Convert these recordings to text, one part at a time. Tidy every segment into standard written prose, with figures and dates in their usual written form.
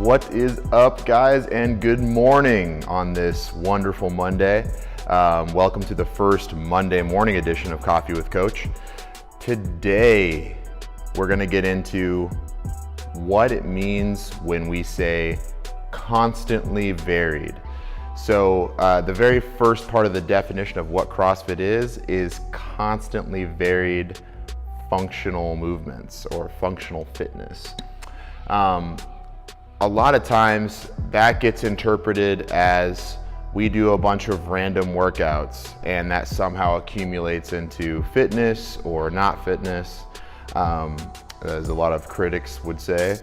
What is up, guys, and good morning on this wonderful Monday. Welcome to the first Monday morning edition of Coffee with Coach. Today, we're gonna get into what it means when we say constantly varied. So the very first part of the definition of what CrossFit is constantly varied functional movements or functional fitness. A lot of times that gets interpreted as we do a bunch of random workouts and that somehow accumulates into fitness or not fitness, as a lot of critics would say.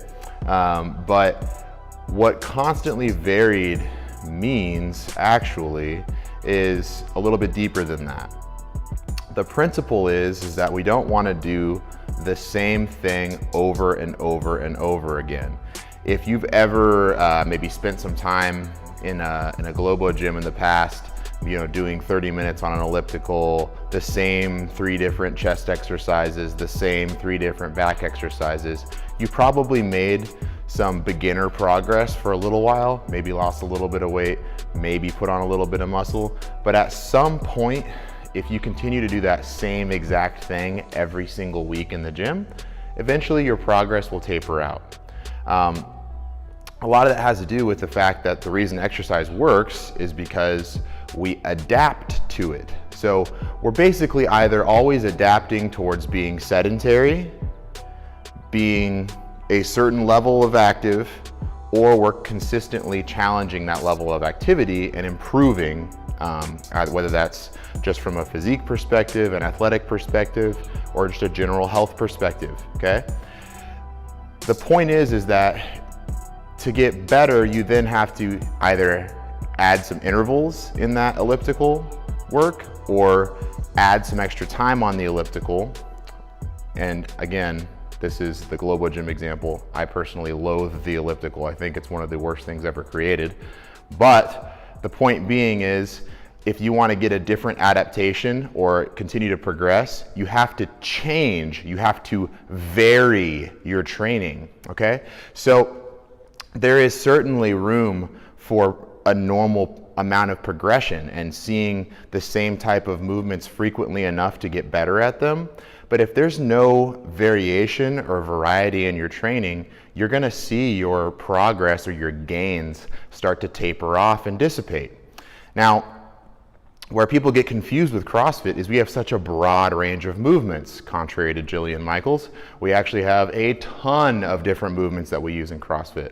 But what constantly varied means actually is a little bit deeper than that. The principle is that we don't want to do the same thing over and over and over again. If you've ever maybe spent some time in a Globo gym in the past, doing 30 minutes on an elliptical, the same 3 different chest exercises, the same 3 different back exercises, you probably made some beginner progress for a little while, maybe lost a little bit of weight, maybe put on a little bit of muscle, but at some point, if you continue to do that same exact thing every single week in the gym, eventually your progress will taper out. A lot of that has to do with the fact that the reason exercise works is because we adapt to it. So we're basically either always adapting towards being sedentary, being a certain level of active, or we're consistently challenging that level of activity and improving, whether that's just from a physique perspective, an athletic perspective, or just a general health perspective, okay? The point is that to get better, you then have to either add some intervals in that elliptical work or add some extra time on the elliptical. And again, this is the Globo Gym example. I personally loathe the elliptical. I think it's one of the worst things ever created. But the point being is, if you want to get a different adaptation or continue to progress, you have to change, you have to vary your training, okay? So there is certainly room for a normal amount of progression and seeing the same type of movements frequently enough to get better at them. But if there's no variation or variety in your training, you're gonna see your progress or your gains start to taper off and dissipate. Now, where people get confused with CrossFit is we have such a broad range of movements. Contrary to Jillian Michaels, we actually have a ton of different movements that we use in CrossFit.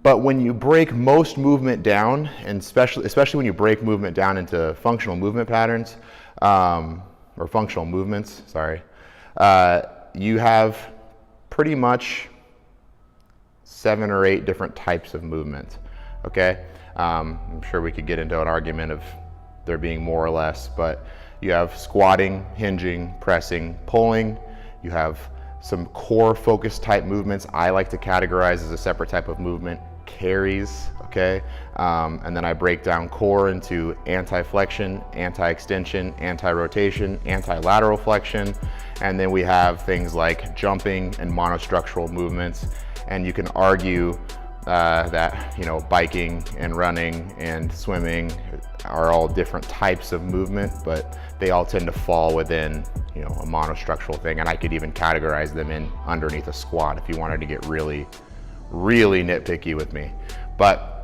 But when you break most movement down, and especially when you break movement down into functional movement patterns, or functional movements, sorry, you have pretty much 7 or 8 different types of movement, okay? I'm sure we could get into an argument of there being more or less, but you have squatting, hinging, pressing, pulling. You have some core focus type movements I like to categorize as a separate type of movement, carries, okay? And then I break down core into anti-flexion, anti-extension, anti-rotation, anti-lateral flexion, and then we have things like jumping and monostructural movements. And you can argue that biking and running and swimming are all different types of movement, but they all tend to fall within a monostructural thing, and I could even categorize them in underneath a squat if you wanted to get really nitpicky with me. But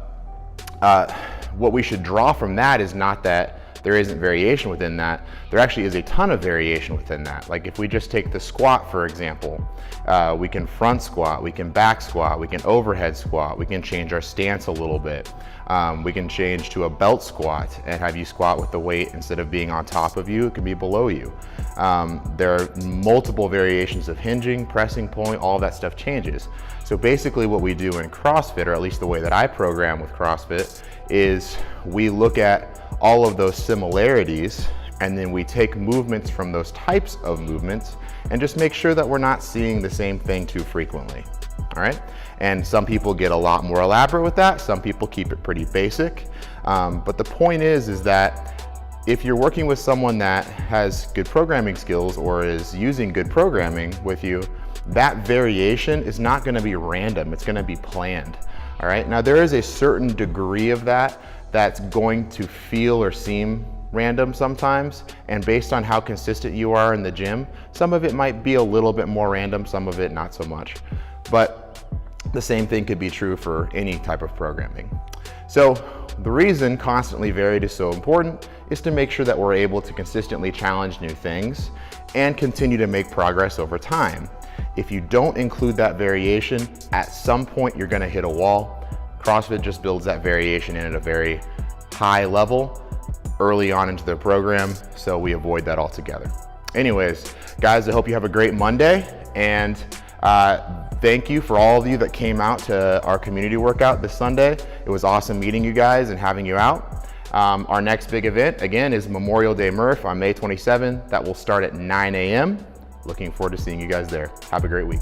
what we should draw from that is not that there isn't variation within that. There actually is a ton of variation within that. Like if we just take the squat, for example, we can front squat, we can back squat, we can overhead squat, we can change our stance a little bit. We can change to a belt squat and have you squat with the weight, instead of being on top of you, it can be below you. There are multiple variations of hinging, pressing, pulling, all of that stuff changes. So basically what we do in CrossFit, or at least the way that I program with CrossFit, is we look at all of those similarities and then we take movements from those types of movements and just make sure that we're not seeing the same thing too frequently, all right? And some people get a lot more elaborate with that, some people keep it pretty basic, but the point is that if you're working with someone that has good programming skills or is using good programming with you, that variation is not going to be random, it's going to be planned. All right, now there is a certain degree of that that's going to feel or seem random sometimes, and based on how consistent you are in the gym, some of it might be a little bit more random, some of it not so much. But the same thing could be true for any type of programming. So the reason constantly varied is so important is to make sure that we're able to consistently challenge new things and continue to make progress over time. If you don't include that variation, at some point you're gonna hit a wall. CrossFit just builds that variation in at a very high level early on into their program, so we avoid that altogether. Anyways, guys, I hope you have a great Monday, and thank you for all of you that came out to our community workout this Sunday. It was awesome meeting you guys and having you out. Our next big event, again, is Memorial Day Murph on May 27th. That will start at 9 a.m. Looking forward to seeing you guys there. Have a great week.